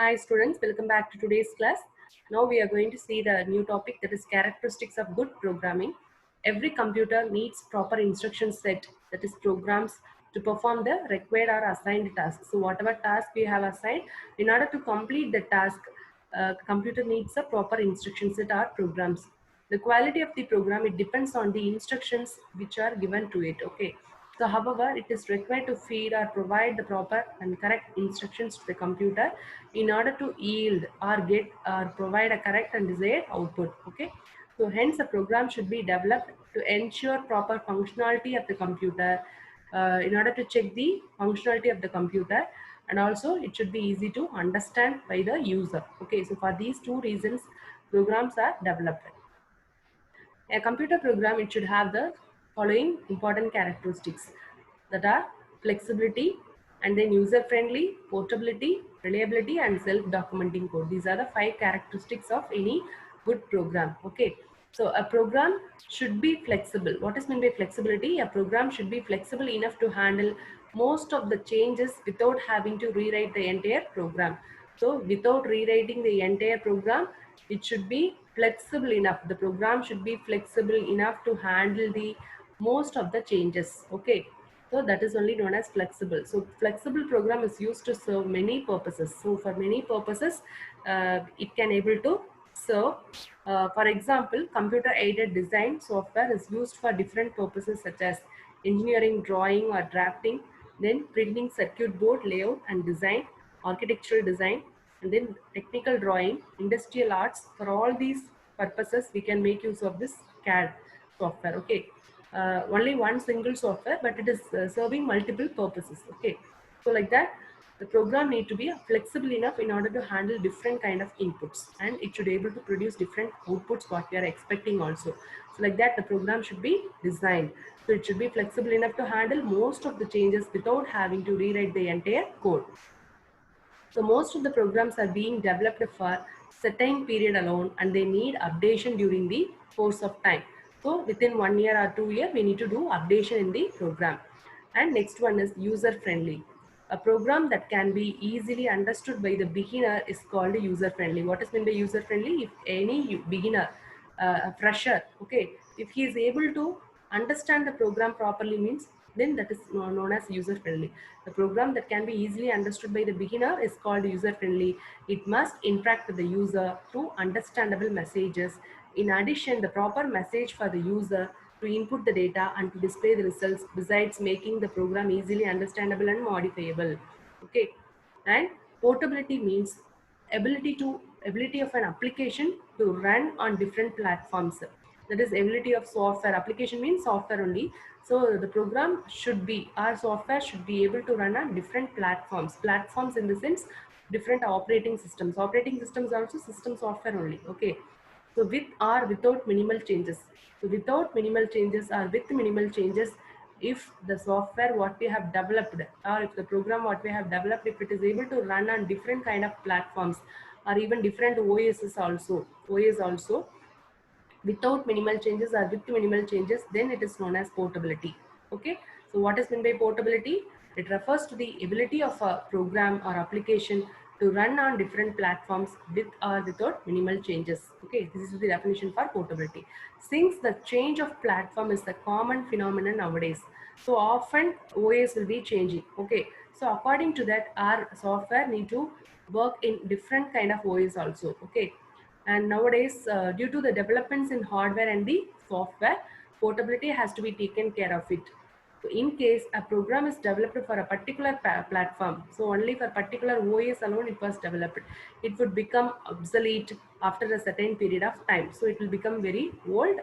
Hi students, welcome back to today's class. Now we are going to see the new topic, that is characteristics of good programming. Every computer needs proper instruction set, that is programs, to perform the required or assigned task. So whatever task we have assigned, in order to complete the task, computer needs a proper instruction set or programs. The quality of the program, it depends on the instructions which are given to it. Okay. So, however, it is required to feed or provide the proper and correct instructions to the computer in order to yield or get or provide a correct and desired output. Okay. So, hence, a program should be developed to ensure proper functionality of the computer in order to check the functionality of the computer, and also it should be easy to understand by the user. Okay. So, for these two reasons, programs are developed. A computer program, it should have the following important characteristics, that are flexibility, and then user friendly, portability, reliability, and self-documenting code. These are the 5 characteristics of any good program. Okay. So a program should be flexible. What is meant by flexibility? A program should be flexible enough to handle most of the changes without having to rewrite the entire program. So without rewriting the entire program, it should be flexible enough. The program should be flexible enough to handle the most of the changes. Okay. So that is only known as flexible. So flexible program is used to serve many purposes. So for many purposes, it can able to serve. For example, computer aided design software is used for different purposes such as engineering, drawing or drafting, then printing circuit board layout and design, architectural design, and then technical drawing, industrial arts. For all these purposes, we can make use of this CAD software. Okay. Only one single software, but it is serving multiple purposes. Okay. So like that, the program need to be flexible enough in order to handle different kind of inputs, and it should able to produce different outputs what we are expecting also. So like that, the program should be designed. So it should be flexible enough to handle most of the changes without having to rewrite the entire code. So most of the programs are being developed for certain period alone, and they need updation during the course of time. So within 1 year or 2 year, we need to do updation in the program. And next one is user friendly. A program that can be easily understood by the beginner is called user friendly. What is meant by user friendly? If any beginner, a fresher, okay, if he is able to understand the program properly, means then that is known as user friendly. The program that can be easily understood by the beginner is called user friendly. It must interact with the user through understandable messages. In addition, the proper message for the user to input the data and to display the results, besides making the program easily understandable and modifiable. Okay. And portability means ability of an application to run on different platforms. That is ability of software. Application means software only. So the program should be, our software should be able to run on different platforms. Platforms in the sense different operating systems. Operating systems are also system software only. Okay. So with or without minimal changes. So without minimal changes or with minimal changes, if the software what we have developed, or if the program what we have developed, if it is able to run on different kind of platforms or even different OS also, without minimal changes or with minimal changes, then it is known as portability. Okay. So what is meant by portability? It refers to the ability of a program or application to run on different platforms with or without minimal changes. Okay, this is the definition for portability. Since the change of platform is a common phenomenon nowadays, so often OS will be changing. Okay, so according to that, our software need to work in different kind of OS also. Okay, and nowadays, due to the developments in hardware and the software, portability has to be taken care of it. So in case a program is developed for a particular platform, so only for particular OS alone it was developed, it would become obsolete after a certain period of time. So it will become very old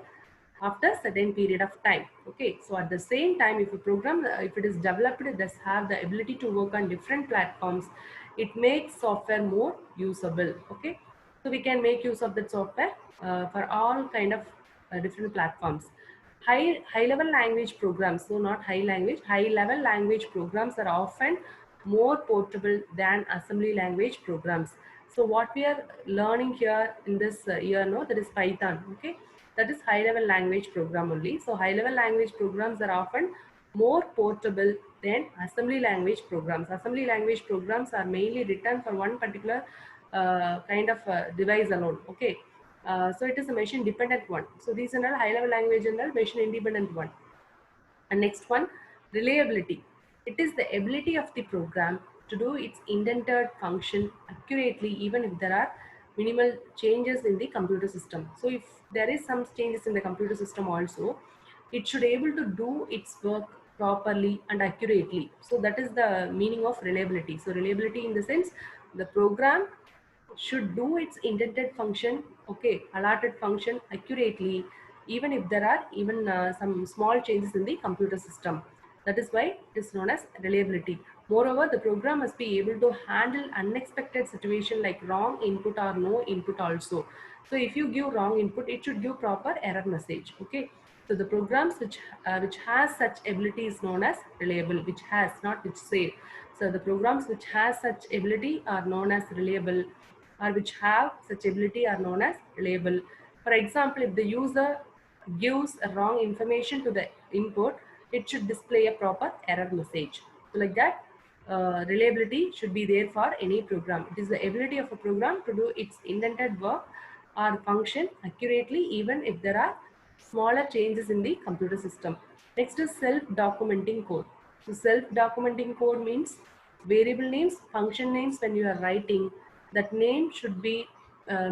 after a certain period of time. Okay, so at the same time, if a program, if it is developed, it does have the ability to work on different platforms, it makes software more usable. Okay, so we can make use of that software for all kind of different platforms. High level language programs, so not high level language programs are often more portable than assembly language programs. So what we are learning here in this year, no, that is Python. Okay, that is high level language program only. So high level language programs are often more portable Then assembly language programs. Assembly language programs are mainly written for one particular kind of device alone. Okay. So it is a machine dependent one. So these are all high level language and all machine independent one. And next one, reliability. It is the ability of the program to do its intended function accurately even if there are minimal changes in the computer system. So if there is some changes in the computer system also, it should able to do its work properly and accurately. So that is the meaning of reliability. So reliability in the sense the program should do its intended function, okay, allotted function accurately, even if there are even some small changes in the computer system. That is why it is known as reliability. Moreover, the program must be able to handle unexpected situation like wrong input or no input also. So if you give wrong input, it should give proper error message, okay. So the programs which has such ability is known as reliable, which has, not which say. So the programs which has such ability are known as reliable, or which have such ability are known as reliable. For example, if the user gives a wrong information to the input, it should display a proper error message. So like that, reliability should be there for any program. It is the ability of a program to do its intended work or function accurately even if there are smaller changes in the computer system. Next is self-documenting code. So self-documenting code means variable names, function names when you are writing, that name should be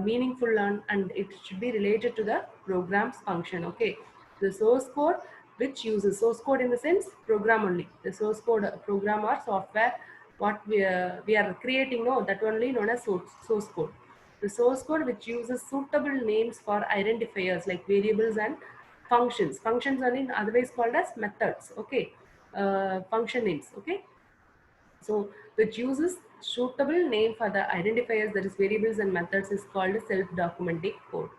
meaningful and it should be related to the program's function, okay. The source code which uses source code in the sense program only, the source code program or software what we are creating, no, that only known as source code. The source code which uses suitable names for identifiers like variables and functions. Functions are in otherwise called as methods, okay. Function names, okay. So which uses suitable name for the identifiers, that is variables and methods, is called self-documenting code.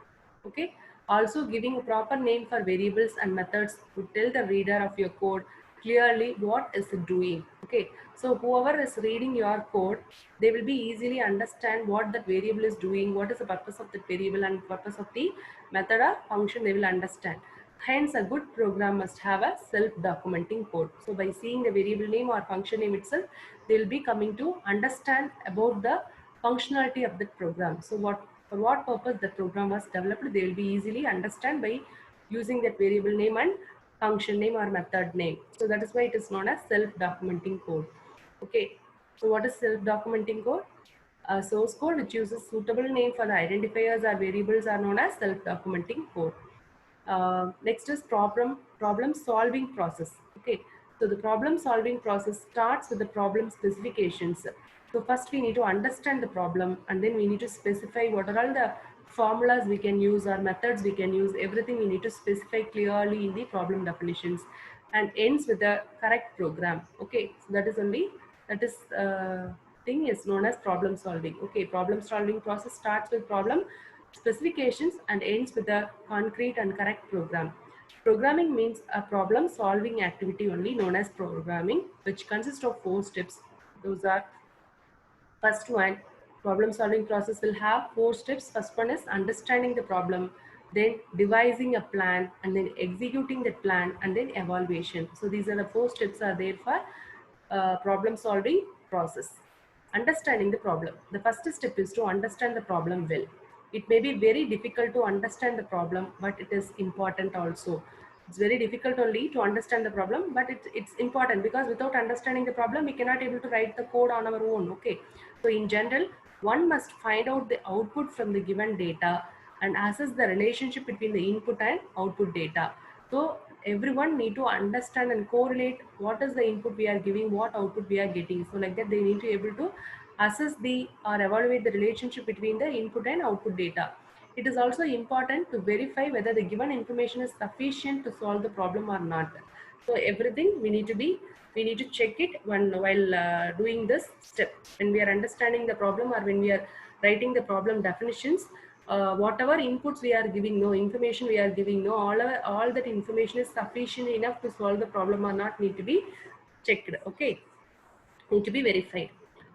Okay. Also giving a proper name for variables and methods to tell the reader of your code clearly what is it doing. Okay. So whoever is reading your code, they will be easily understand what that variable is doing, what is the purpose of the variable and purpose of the method or function, they will understand. Hence, a good program must have a self-documenting code. So by seeing the variable name or function name itself, they will be coming to understand about the functionality of the program. So for what purpose the program was developed, they will be easily understand by using that variable name and function name or method name. So that is why it is known as self-documenting code. Okay. So what is self-documenting code? A source code which uses suitable name for the identifiers or variables are known as self-documenting code. Next is problem solving process. Okay, so the problem solving process starts with the problem specifications. So first we need to understand the problem, and then we need to specify what are all the formulas we can use or methods we can use. Everything we need to specify clearly in the problem definitions, and ends with the correct program. Okay, so that is only, that is thing is known as problem solving. Okay, problem solving process starts with problem specifications and ends with a concrete and correct program. Programming means a problem solving activity only, known as programming, which consists of 4 steps. Those are: first one, problem solving process will have 4 steps. First one is understanding the problem, then devising a plan, and then executing that plan, and then evaluation. So these are the 4 steps are there for problem solving process. Understanding the problem. The first step is to understand the problem well. It may be very difficult to understand the problem, but it is important also. It's very difficult only to understand the problem, but it's important, because without understanding the problem, we cannot able to write the code on our own. Okay. So in general, one must find out the output from the given data and assess the relationship between the input and output data. So everyone need to understand and correlate what is the input we are giving, what output we are getting. So like that, they need to able to assess the or evaluate the relationship between the input and output data. It is also important to verify whether the given information is sufficient to solve the problem or not. So everything we need to check it while doing this step. When we are understanding the problem or when we are writing the problem definitions, whatever inputs we are giving, no information we are giving, no all that information is sufficient enough to solve the problem or not, need to be checked. Okay, need to be verified.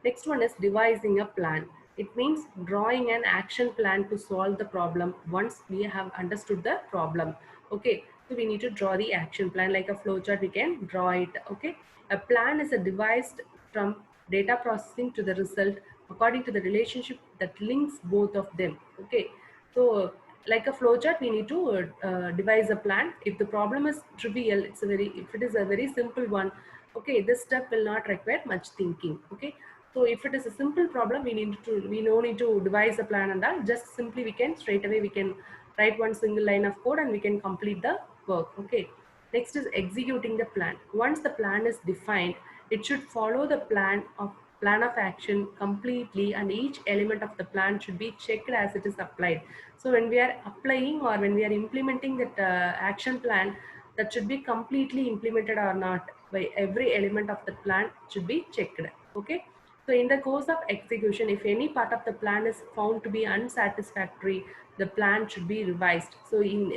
Next one is devising a plan. It means drawing an action plan to solve the problem once we have understood the problem. Okay, So we need to draw the action plan like a flowchart. We can draw it. Okay, a plan is a devised from data processing to the result according to the relationship that links both of them. Okay, so like a flowchart, we need to devise a plan. If the problem is trivial, if it is a very simple one, okay, this step will not require much thinking. Okay, so if it is a simple problem, we no need to devise a plan and all. Just simply we can straight away we can write one single line of code and we can complete the work. Okay, next is executing the plan. Once the plan is defined, it should follow the plan of action completely, and each element of the plan should be checked as it is applied. So when we are applying or when we are implementing that action plan, that should be completely implemented or not, by every element of the plan should be checked. Okay, so in the course of execution, if any part of the plan is found to be unsatisfactory, the plan should be revised. So in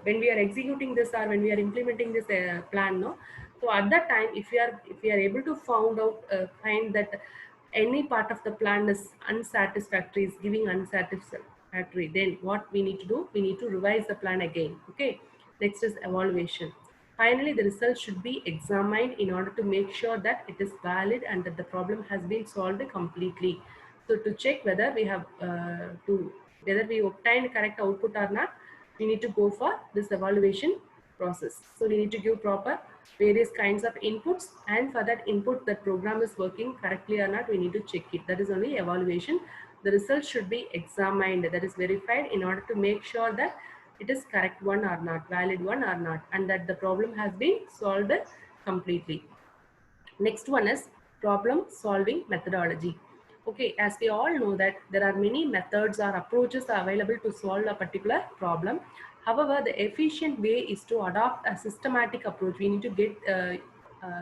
when we are executing this or when we are implementing this plan, no, so at that time, if we are able to find that any part of the plan is unsatisfactory, is giving unsatisfactory, then what we need to do, we need to revise the plan again. Okay, next is evaluation. Finally, the results should be examined in order to make sure that it is valid and that the problem has been solved completely. So to check whether we have whether we obtained correct output or not, we need to go for this evaluation process. So we need to give proper various kinds of inputs, and for that input that program is working correctly or not, we need to check it. That is only evaluation. The results should be examined, that is verified, in order to make sure that it is correct one or not, valid one or not, and that the problem has been solved completely. Next one is problem solving methodology. Okay, as we all know that there are many methods or approaches available to solve a particular problem. However, the efficient way is to adopt a systematic approach. We need to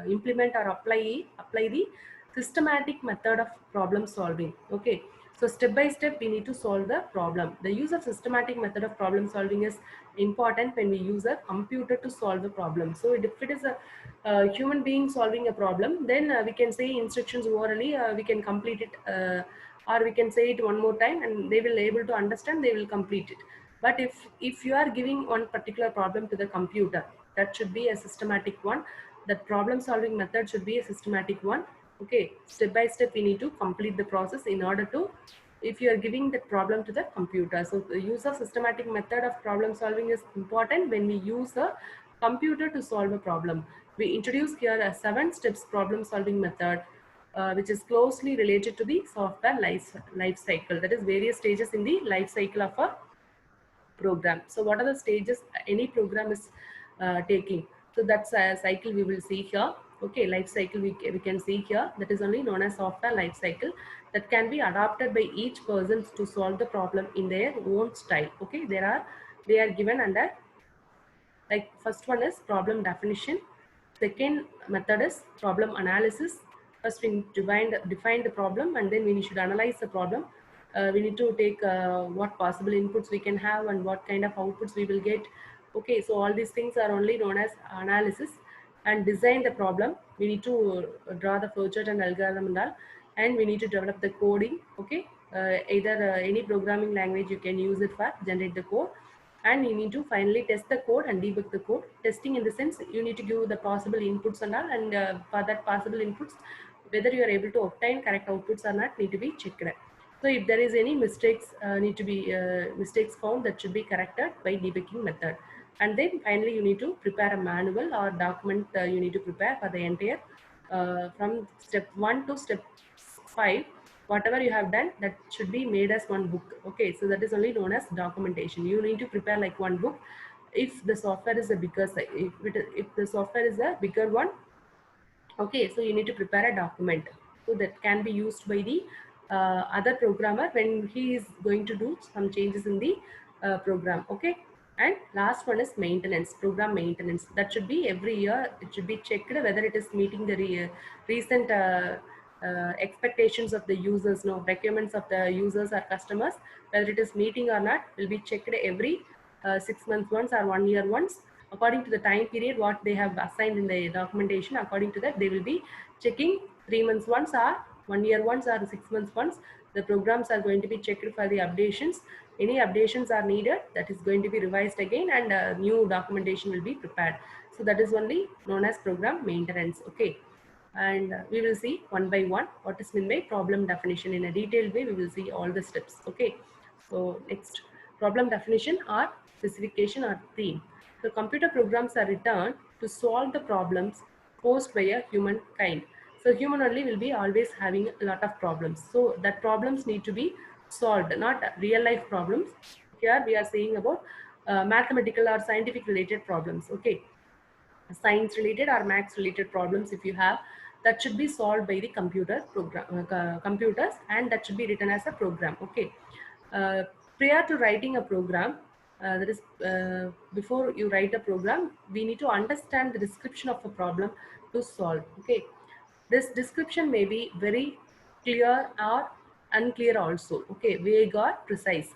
implement or apply the systematic method of problem solving. Okay, so step by step we need to solve the problem. The use of systematic method of problem solving is important when we use a computer to solve a problem. So if it is a human being solving a problem, then we can say instructions orally, we can complete it, or we can say it one more time and they will able to understand, they will complete it. But if you are giving one particular problem to the computer, that should be a systematic one. That problem solving method should be a systematic one. Okay, step by step we need to complete the process in order to, if you are giving the problem to the computer. So the use of systematic method of problem solving is important when we use a computer to solve a problem. We introduce here a 7 steps problem solving method, which is closely related to the software life cycle. That is various stages in the life cycle of a program. So what are the stages any program is taking? So that's a cycle we will see here. Okay, life cycle we can see here. That is only known as software life cycle, that can be adopted by each person to solve the problem in their own style. Okay, they are given under, like, first one is problem definition. Second method is problem analysis. First we define the problem, and then we should analyze the problem. We need to take what possible inputs we can have and what kind of outputs we will get. Okay, so all these things are only known as analysis. And design the problem, we need to draw the flowchart and algorithm and all, and we need to develop the coding. Okay, either any programming language you can use it for generate the code, and you need to finally test the code and debug the code. Testing in the sense, you need to give the possible inputs and all, and for that possible inputs, whether you are able to obtain correct outputs or not need to be checked. So if there is any mistakes mistakes found, that should be corrected by debugging method. And then finally you need to prepare a manual or document, you need to prepare for the entire from step 1 to step 5. Whatever you have done, that should be made as one book. Okay, so that is only known as documentation. You need to prepare like one book. If the software is a bigger if the software is a bigger one, okay, so you need to prepare a document, so that can be used by the other programmer when he is going to do some changes in the program. Okay, and last one is maintenance, program maintenance. That should be every year, it should be checked whether it is meeting the recent expectations of the users, no, requirements of the users or customers, whether it is meeting or not will be checked every 6 months once or 1 year once, according to the time period what they have assigned in the documentation. According to that, they will be checking 3 months once or 1 year once or 6 months once. The programs are going to be checked for the updations. Any updations are needed, that is going to be revised again, and new documentation will be prepared. So that is only known as program maintenance. Okay. And we will see one by one what is meant by problem definition in a detailed way. We will see all the steps. Okay. So next, problem definition or specification or theme. So computer programs are written to solve the problems posed by a humankind. So human only will be always having a lot of problems. So that problems need to be solved, not real life problems. Here we are saying about mathematical or scientific related problems. Okay, science related or maths related problems if you have, that should be solved by the computers, and that should be written as a program. Okay. uh, Prior to writing a program, that is before you write a program, we need to understand the description of a problem to solve. Okay, this description may be very clear or unclear also. Okay, vague or precise,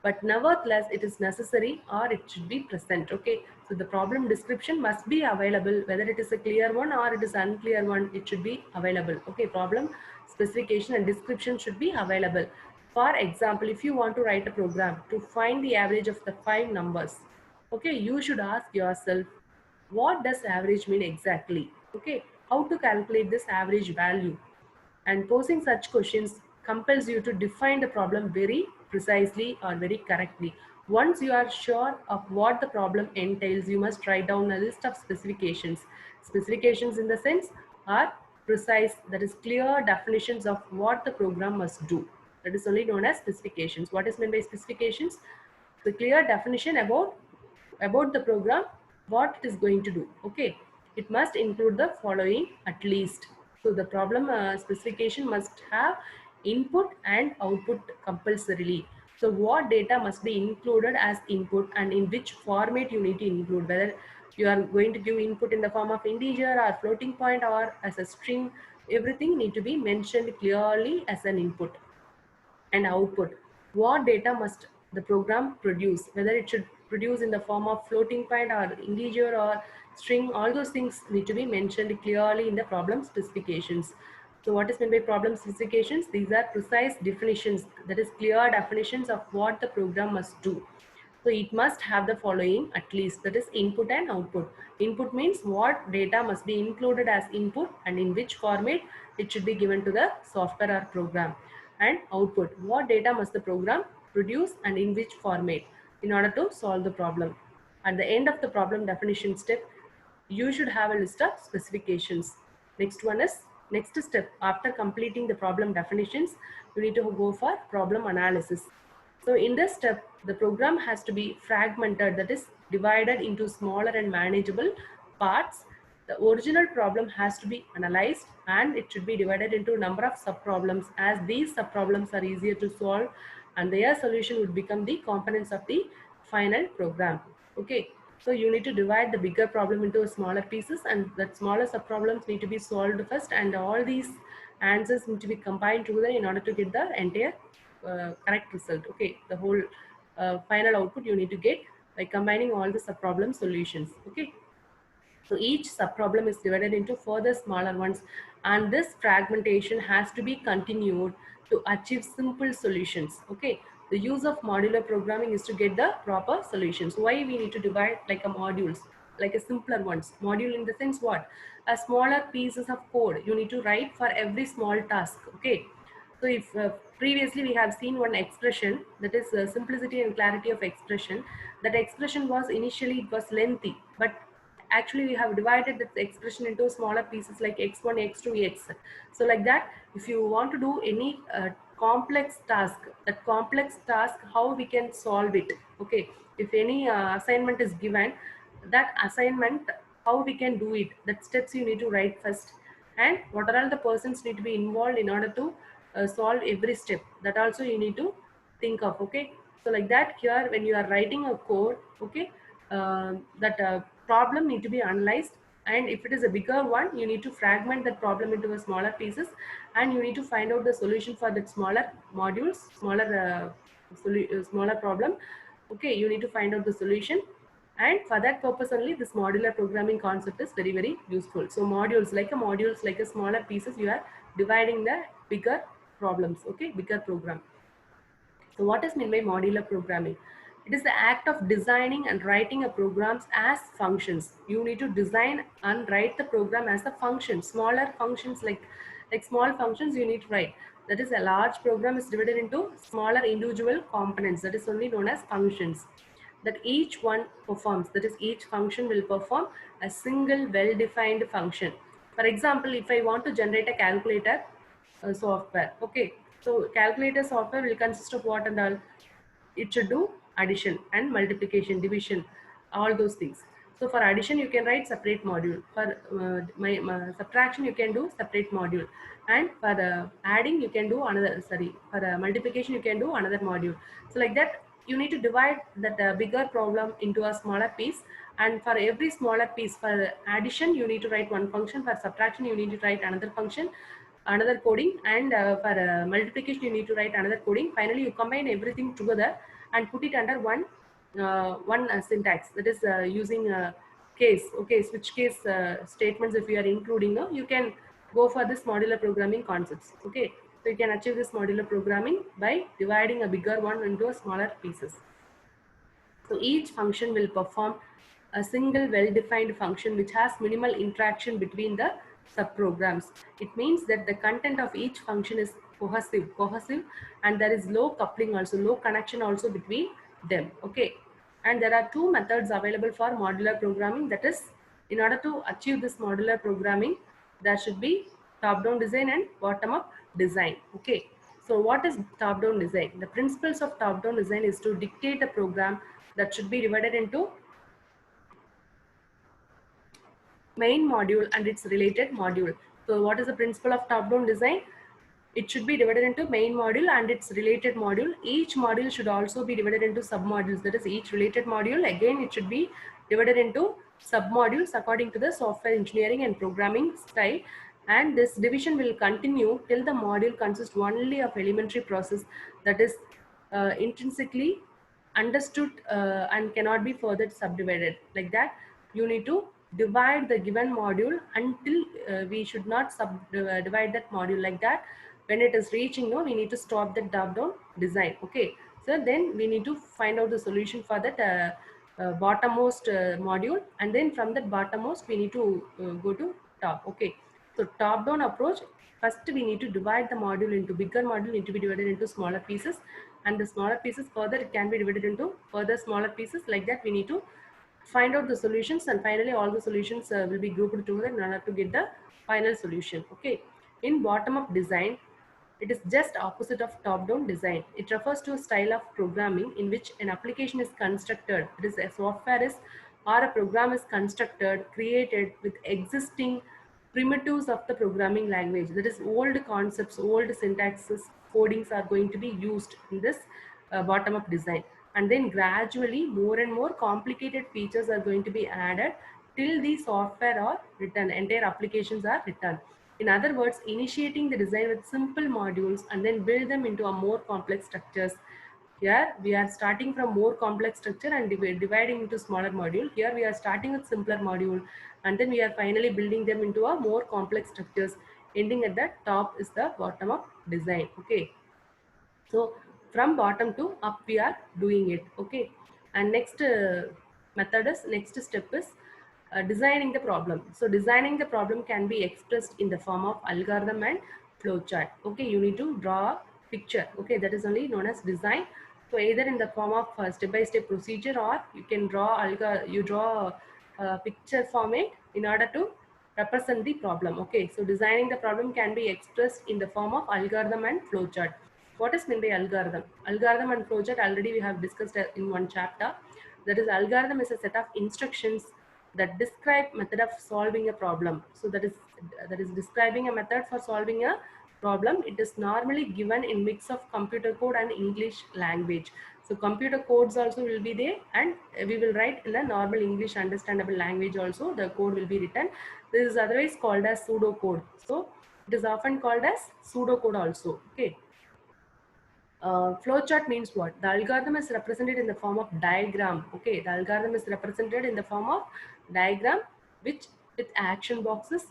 but nevertheless it is necessary or it should be present. Okay, so the problem description must be available, whether it is a clear one or it is unclear one, it should be available. Okay, problem specification and description should be available. For example, if you want to write a program to find the average of the 5 numbers, okay, you should ask yourself, what does average mean exactly? Okay, how to calculate this average value? And posing such questions compels you to define the problem very precisely or very correctly. Once you are sure of what the problem entails, you must write down a list of specifications. Specifications in the sense are precise, that is clear definitions of what the program must do. That is only known as specifications. What is meant by specifications? The clear definition about the program, what it is going to do. Okay, it must include the following at least. So the problem specification must have input and output compulsorily. So what data must be included as input and in which format you need to include, whether you are going to give input in the form of integer or floating point or as a string, everything need to be mentioned clearly as an input. And output, what data must the program produce, whether it should produce in the form of floating point or integer or string, all those things need to be mentioned clearly in the problem specifications. So what is meant by problem specifications? These are precise definitions, that is clear definitions of what the program must do. So it must have the following at least, that is input and output. Input means what data must be included as input and in which format it should be given to the software or program. And output, what data must the program produce and in which format in order to solve the problem. At the end of the problem definition step, you should have a list of specifications. Next one is, next step after completing the problem definitions, you need to go for problem analysis. So in this step, the program has to be fragmented, that is divided into smaller and manageable parts. The original problem has to be analyzed and it should be divided into a number of subproblems, as these subproblems are easier to solve and their solution would become the components of the final program. Okay, so you need to divide the bigger problem into smaller pieces, and that smaller subproblems need to be solved first, and all these answers need to be combined together in order to get the entire correct result. Okay, the whole final output you need to get by combining all the subproblem solutions. Okay, so each subproblem is divided into further smaller ones, and this fragmentation has to be continued to achieve simple solutions. Okay, the use of modular programming is to get the proper solutions. Why we need to divide like a modules, like a simpler ones? Module in the sense what? A smaller pieces of code you need to write for every small task. Okay, so if previously we have seen one expression, that is simplicity and clarity of expression. That expression was initially it was lengthy, but actually we have divided this expression into smaller pieces like x1, x2, x. So like that, if you want to do any complex task, that complex task, how we can solve it? Okay, if any assignment is given, that assignment, how we can do it, that steps you need to write first, and what are all the persons need to be involved in order to solve every step, that also you need to think of. Okay, so like that, here when you are writing a code, okay, that problem need to be analyzed, and if it is a bigger one, you need to fragment that problem into a smaller pieces, and you need to find out the solution for that smaller modules, smaller problem. Okay, you need to find out the solution, and for that purpose only this modular programming concept is very useful. So modules like a smaller pieces, you are dividing the bigger problems, okay, bigger program. So what is meant by modular programming? It is the act of designing and writing a programs as functions. You need to design and write the program as a function. Smaller functions like small functions you need to write. That is, a large program is divided into smaller individual components. That is only known as functions. That each one performs. That is, each function will perform a single well-defined function. For example, if I want to generate a calculator software, okay, so calculator software will consist of what and all? It should do addition and multiplication, division, all those things. So for addition you can write separate module. For subtraction you can do separate module, and for adding you can do another, sorry, for multiplication you can do another module. So like that you need to divide that bigger problem into a smaller piece, and for every smaller piece, for addition you need to write one function, for subtraction you need to write another function, another coding, and for multiplication you need to write another coding. Finally you combine everything together and put it under one syntax, that is using case, okay, switch case statements. If you are including, you can go for this modular programming concepts, okay. So you can achieve this modular programming by dividing a bigger one into a smaller pieces. So each function will perform a single well-defined function which has minimal interaction between the subprograms. It means that the content of each function is cohesive, and there is low coupling also, low connection also between them, okay. And there are two methods available for modular programming. That is, in order to achieve this modular programming, there should be top-down design and bottom-up design, okay. So what is top-down design? The principles of top-down design is to dictate a program that should be divided into main module and its related module. So what is the principle of top-down design? It should be divided into main module and its related module. Each module should also be divided into sub-modules. That is, each related module, again, it should be divided into sub-modules according to the software engineering and programming style. And this division will continue till the module consists only of elementary process that is intrinsically understood and cannot be further subdivided. Like that, you need to divide the given module until we should not divide that module. Like that, when it is reaching, no, we need to stop the top down design, okay. So then we need to find out the solution for that bottommost module, and then from that bottommost we need to go to top, okay. So top down approach, first we need to divide the module into bigger module, need to be divided into smaller pieces, and the smaller pieces further it can be divided into further smaller pieces. Like that, we need to find out the solutions, and finally all the solutions will be grouped together in order to get the final solution, okay. In bottom up design, it is just opposite of top down design. It refers to a style of programming in which an application is constructed, it is a software is or a program is constructed, created with existing primitives of the programming language. That is, old concepts, old syntaxes, codings are going to be used in this bottom up design, and then gradually more and more complicated features are going to be added till the software are written, entire applications are written. In other words, initiating the design with simple modules and then build them into a more complex structures. Here we are starting from more complex structure and dividing into smaller module. Here we are starting with simpler module, and then we are finally building them into a more complex structures. Ending at the top is the bottom up design, okay. So from bottom to up we are doing it, okay. And next next step is designing the problem. So designing the problem can be expressed in the form of algorithm and flowchart, okay. You need to draw a picture, okay, that is only known as design. So either in the form of step-by-step procedure, or you can draw a picture format in order to represent the problem, okay. So designing the problem can be expressed in the form of algorithm and flowchart. What is meant by algorithm? Algorithm and flowchart already we have discussed in one chapter. That is, algorithm is a set of instructions that describe method of solving a problem. So that is describing a method for solving a problem. It is normally given in mix of computer code and English language. So computer codes also will be there, and we will write in a normal English understandable language also. The code will be written. This is otherwise called as pseudo code. So it is often called as pseudo code also, okay. Flowchart means what? The algorithm is represented in the form of diagram. Okay, the algorithm is represented in the form of diagram, which with action boxes,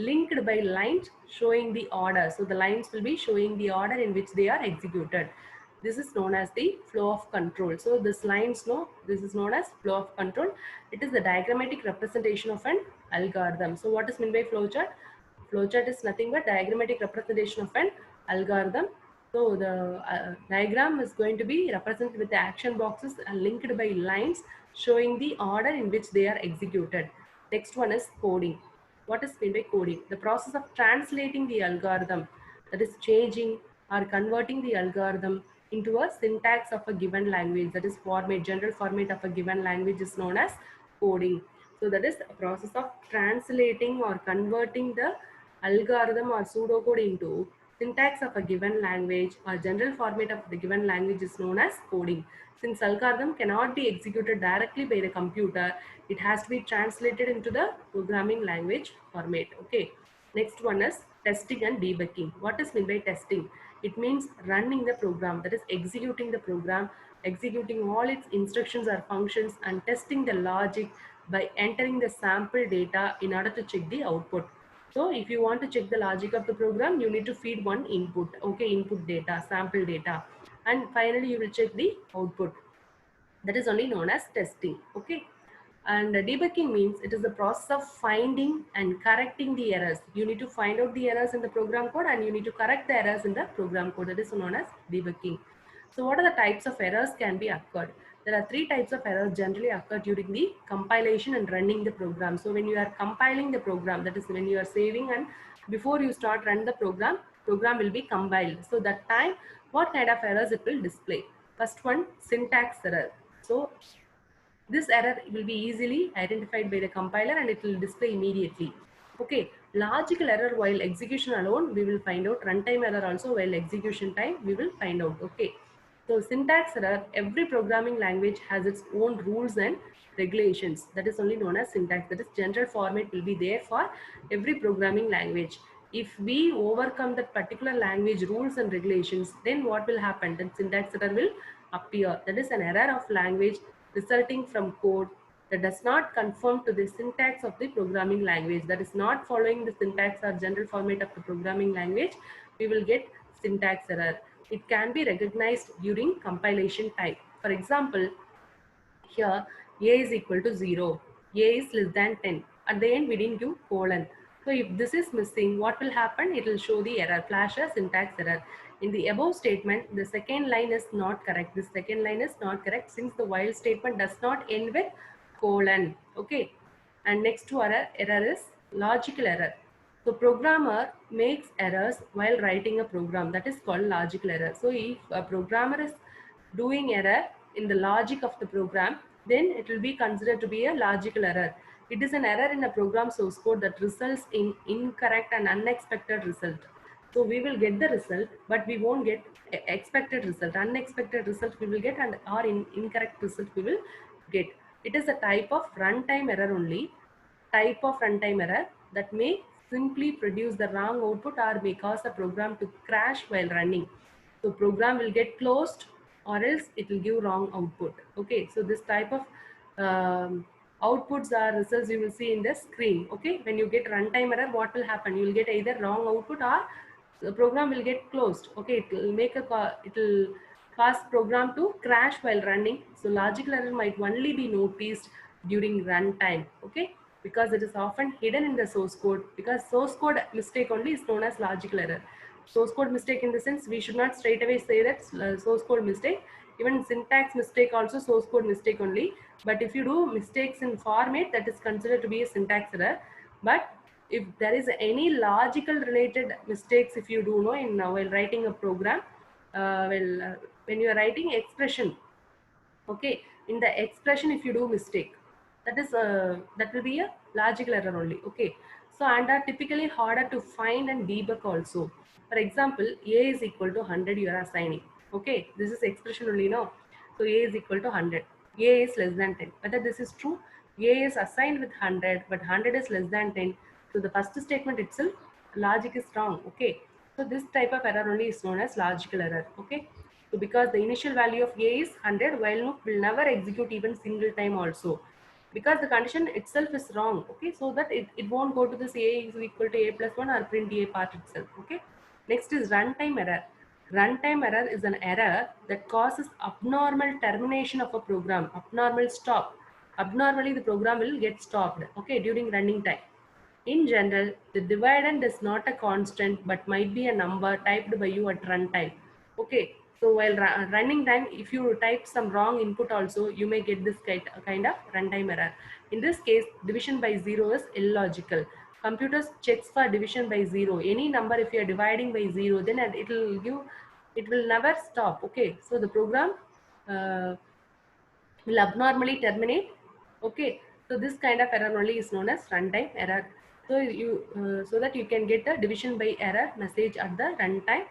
linked by lines showing the order. So the lines will be showing the order in which they are executed. This is known as the flow of control. So this lines, no, this is known as flow of control. It is the diagrammatic representation of an algorithm. So what is meant by flowchart? Flowchart is nothing but diagrammatic representation of an algorithm. So the diagram is going to be represented with the action boxes linked by lines showing the order in which they are executed. Next one is coding. What is meant by coding? The process of translating the algorithm, that is changing or converting the algorithm into a syntax of a given language, that is format, general format of a given language is known as coding. So that is a process of translating or converting the algorithm or pseudocode into syntax of a given language or general format of the given language is known as coding. Since algorithm cannot be executed directly by the computer, it has to be translated into the programming language format. Okay. Next one is testing and debugging. What is meant by testing? It means running the program, that is executing the program, executing all its instructions or functions and testing the logic by entering the sample data in order to check the output. So if you want to check the logic of the program, you need to feed one input, okay, input data, sample data, and finally you will check the output. That is only known as testing, okay. And debugging means it is the process of finding and correcting the errors. You need to find out the errors in the program code and you need to correct the errors in the program code. That is known as debugging. So what are the types of errors can be occurred? There are three types of errors generally occur during the compilation and running the program. So when you are compiling the program, that is when you are saving and before you start run the program will be compiled. So that time, what kind of errors it will display? First one, syntax error. So this error will be easily identified by the compiler and it will display immediately. Okay, logical error while execution alone we will find out. Runtime error also while execution time we will find out. Okay, so syntax error, every programming language has its own rules and regulations. That is only known as syntax. That is general format will be there for every programming language. If we overcome that particular language rules and regulations, then what will happen? Then syntax error will appear. That is an error of language resulting from code that does not conform to the syntax of the programming language, that is not following the syntax or general format of the programming language, we will get syntax error. It can be recognized during compilation time. For example, here a is equal to 0, a is less than 10. At the end we didn't give colon. So if this is missing, what will happen? It will show the error, flash a syntax error. In the above statement, the second line is not correct. This second line is not correct since the while statement does not end with colon. Okay. And next to error is logical error. So programmer makes errors while writing a program, that is called logical error. So if a programmer is doing error in the logic of the program, then it will be considered to be a logical error. It is an error in a program source code that results in incorrect and unexpected result. So we will get the result, but we won't get expected result. Unexpected result we will get, and or incorrect result we will get. It is a type of runtime error only. Type of runtime error that may simply produce the wrong output or may cause the program to crash while running. So program will get closed or else it will give wrong output. Okay, so this type of outputs or results you will see in the screen. Okay, when you get runtime error, what will happen? You will get either wrong output or the program will get closed. Okay, it will make it will cause program to crash while running. So logical error might only be noticed during runtime. Okay, because it is often hidden in the source code, because source code mistake only is known as logical error. Source code mistake in the sense we should not straight away say that source code mistake. Even syntax mistake also source code mistake only. But if you do mistakes in format, that is considered to be a syntax error. But if there is any logical related mistakes, if you do know in while writing a program, when you are writing expression, okay, in the expression if you do mistake, that is that will be a logical error only. Okay, so and are typically harder to find and debug also. For example, a is equal to 100 you are assigning. Okay, this is expression only now. So a is equal to 100, a is less than 10. Whether this is true, a is assigned with 100 but 100 is less than 10. So the first statement itself logic is wrong. Okay, so this type of error only is known as logical error. Okay, so because the initial value of a is 100, while loop will never execute even single time also. because the condition itself is wrong. Okay, so that it won't go to this a is equal to a plus 1 or print a part itself. Okay, next is runtime error. Runtime error is an error that causes abnormal termination of a program, abnormal stop. Abnormally the program will get stopped, okay, during running time. In general, the dividend is not a constant but might be a number typed by you at runtime. Okay, so while running time, if you type some wrong input also, you may get this kind of runtime error. In this case, division by zero is illogical. Computers checks for division by zero. Any number, if you are dividing by zero, then it will never stop. Okay, so the program uh, will abnormally terminate. Okay, so this kind of error only is known as runtime error. So so that you can get a division by error message at the runtime,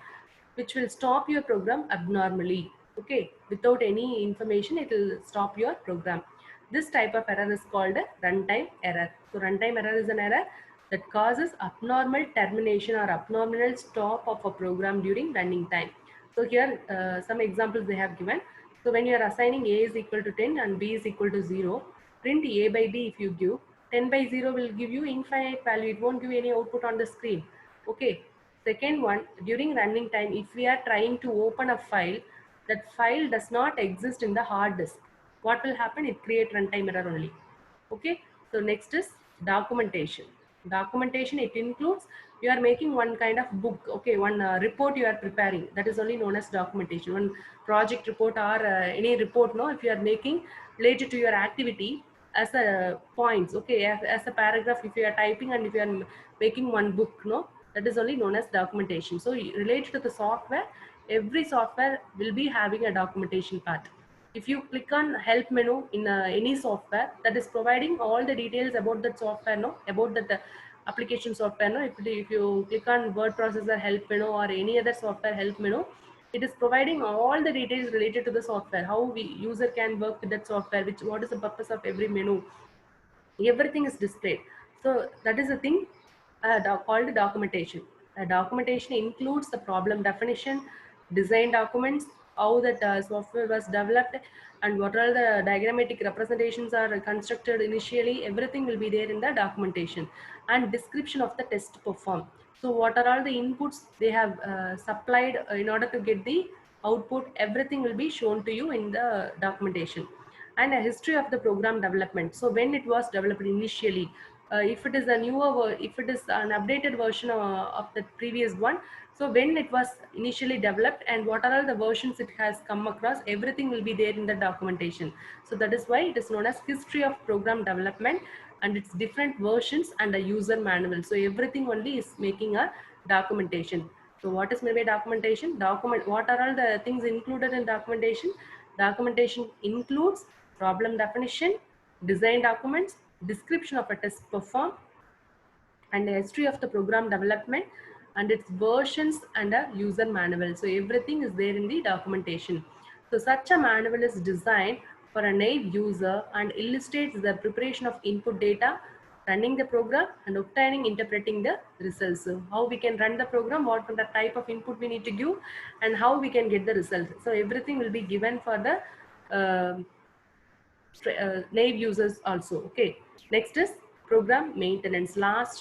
which will stop your program abnormally. Okay, without any information it will stop your program. This type of error is called a runtime error. So runtime error is an error that causes abnormal termination or abnormal stop of a program during running time. So here some examples they have given. So when you are assigning a is equal to 10 and b is equal to 0, print a by b. If you give 10 by 0 will give you infinite value. It won't give any output on the screen. Okay. Second one, during running time, if we are trying to open a file, that file does not exist in the hard disk. What will happen? It create runtime error only. Okay. So next is documentation. Documentation, it includes you are making one kind of book. Okay, one report you are preparing, that is only known as documentation. One project report or any report, no, if you are making related to your activity as a points, okay, as a paragraph, if you are typing and if you are making one book, no, that is only known as documentation. So related to the software, every software will be having a documentation part. If you click on help menu in any software, that is providing all the details about that software, no, about that application software, no. If you click on word processor help menu or any other software help menu, it is providing all the details related to the software, how we user can work with that software, which what is the purpose of every menu, everything is displayed. So that is the thing called documentation. Documentation includes the problem definition, design documents, how that software was developed, and what are the diagrammatic representations are constructed initially. Everything will be there in the documentation, and description of the test performed. So what are all the inputs they have supplied in order to get the output, everything will be shown to you in the documentation. And a history of the program development. So when it was developed initially, if it is a newer, if it is an updated version of the previous one, so when it was initially developed and what are all the versions it has come across, everything will be there in the documentation. So that is why it is known as history of program development and its different versions and a user manual. So everything only is making a documentation. So what is maybe documentation? What are all the things included in documentation? Documentation includes problem definition, design documents, description of a test performed, and a history of the program development and its versions and a user manual. So everything is there in the documentation. So such a manual is designed for a naive user and illustrates the preparation of input data, running the program and obtaining, interpreting the results. So how we can run the program, what the type of input we need to give, and how we can get the result. So everything will be given for the naive users also. Okay, next is program maintenance. Last